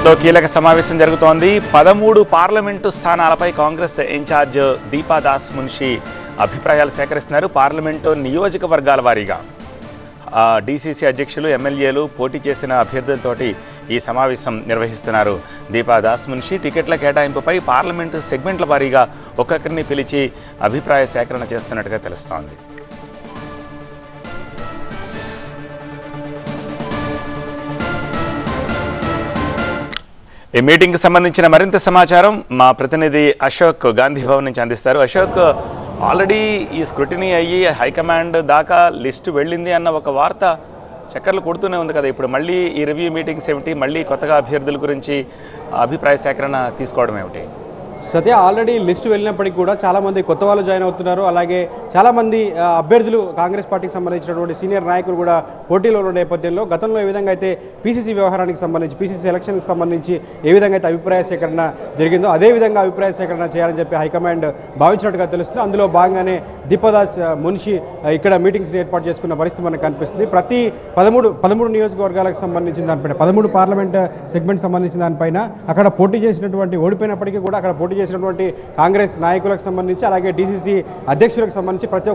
హైదరాబాద్లో కీలక సమావేశం జరుగుతోంది. 13 పార్లమెంటు స్థానాలపై కాంగ్రెస్ ఇన్ఛార్జ్ దీపా దాస్ మున్షి అభిప్రాయాలు సేకరిస్తున్నారు. పార్లమెంటు నియోజకవర్గాల వారీగా డీసీసీ అధ్యక్షులు, ఎమ్మెల్యేలు, పోటీ చేసిన అభ్యర్థులతోటి ఈ సమావేశం నిర్వహిస్తున్నారు. దీపా దాస్ మున్షి టికెట్ల కేటాయింపుపై పార్లమెంటు సెగ్మెంట్ల వారీగా ఒక్కొక్కరిని పిలిచి అభిప్రాయ సేకరణ చేస్తున్నట్టుగా తెలుస్తోంది. ఈ మీటింగ్కి సంబంధించిన మరింత సమాచారం మా ప్రతినిధి అశోక్ గాంధీ భవన్ నుంచి అందిస్తారు. అశోక్, ఆల్రెడీ ఈ స్క్రూటినీ అయ్యి హైకమాండ్ దాకా లిస్టు వెళ్ళింది అన్న ఒక వార్త చక్కర్లు కొడుతూనే ఉంది కదా. ఇప్పుడు మళ్ళీ ఈ రివ్యూ మీటింగ్స్ ఏమిటి, మళ్ళీ కొత్తగా అభ్యర్థుల గురించి అభిప్రాయ సేకరణ తీసుకోవడం ఏమిటి? సత్య, ఆల్రెడీ లిస్టు వెళ్ళినప్పటికీ కూడా చాలామంది కొత్త వాళ్ళు జాయిన్ అవుతున్నారు. అలాగే చాలామంది అభ్యర్థులు కాంగ్రెస్ పార్టీకి సంబంధించినటువంటి సీనియర్ నాయకులు కూడా పోటీలో ఉన్న నేపథ్యంలో గతంలో ఏ విధంగా అయితే పీసీసీ వ్యవహారానికి సంబంధించి, పీసీసీ ఎలక్షన్కి సంబంధించి ఏ విధంగా అయితే అభిప్రాయ సేకరణ జరిగిందో అదేవిధంగా అభిప్రాయ సేకరణ చేయాలని చెప్పి హైకమాండ్ భావించినట్టుగా తెలుస్తుంది. అందులో భాగంగానే దీపదాస్ మున్షి ఇక్కడ మీటింగ్స్ని ఏర్పాటు చేసుకున్న పరిస్థితి మనకు కనిపిస్తుంది. ప్రతి 13 నియోజకవర్గాలకు సంబంధించిన దానిపైన, 13 పార్లమెంట్ సెగ్మెంట్ సంబంధించిన దానిపైన అక్కడ పోటీ చేసినటువంటి, ఓడిపోయినప్పటికీ కూడా అక్కడ పోటీ చేసినటువంటి కాంగ్రెస్ నాయకులకు సంబంధించి, అలాగే డీసీసీ అధ్యక్షులకు సంబంధించి ప్రతి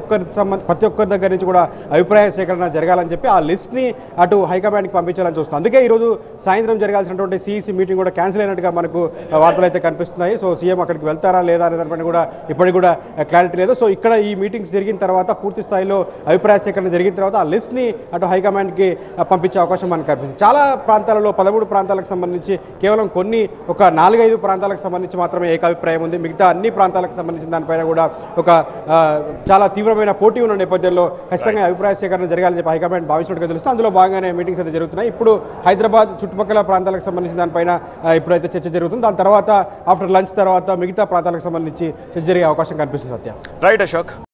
ఒక్కరి దగ్గర నుంచి కూడా అభిప్రాయ సేకరణ జరగాలని చెప్పి ఆ లిస్ట్ని అటు హైకమాండ్కి పంపించాలని చూస్తుంది. అందుకే ఈరోజు సాయంత్రం జరగాల్సినటువంటి సీఈసీ మీటింగ్ కూడా క్యాన్సిల్ అయినట్టుగా మనకు వార్తలు అయితే కనిపిస్తున్నాయి. సో సీఎం అక్కడికి వెళ్తారా లేదా అనే దానిపైన కూడా ఇప్పటికి కూడా క్లారిటీ లేదు. సో ఇక్కడ ఈ మీటింగ్స్ జరిగిన తర్వాత, పూర్తి స్థాయిలో అభిప్రాయ సేకరణ జరిగిన తర్వాత ఆ లిస్ట్ని అటు హైకమాండ్కి పంపించే అవకాశం మనకు కనిపిస్తుంది. చాలా ప్రాంతాలలో 13 ప్రాంతాలకు సంబంధించి కేవలం ఒక 4-5 ప్రాంతాలకు సంబంధించి మాత్రమే ఏకాభిప్రాయం ఉంది. మిగతా అన్ని ప్రాంతాలకు సంబంధించిన దానిపైన కూడా చాలా తీవ్రమైన పోటీ ఉన్న నేపథ్యంలో ఖచ్చితంగా అభిప్రాయ సేకరణ జరగాలని చెప్పి హైకమాండ్ భావించినట్టుగా తెలుస్తుంది. అందులో భాగంగానే మీటింగ్స్ అయితే జరుగుతున్నాయి. ఇప్పుడు హైదరాబాద్ చుట్టుపక్కల ప్రాంతాలకు సంబంధించిన దానిపైన ఇప్పుడైతే చర్చ జరుగుతుంది. దాని తర్వాత ఆఫ్టర్ లంచ్ తర్వాత మిగతా ప్రాంతాలకు సంబంధించి చర్చ జరిగే అవకాశం కనిపిస్తుంది. సత్య, రైట్ అశోక్.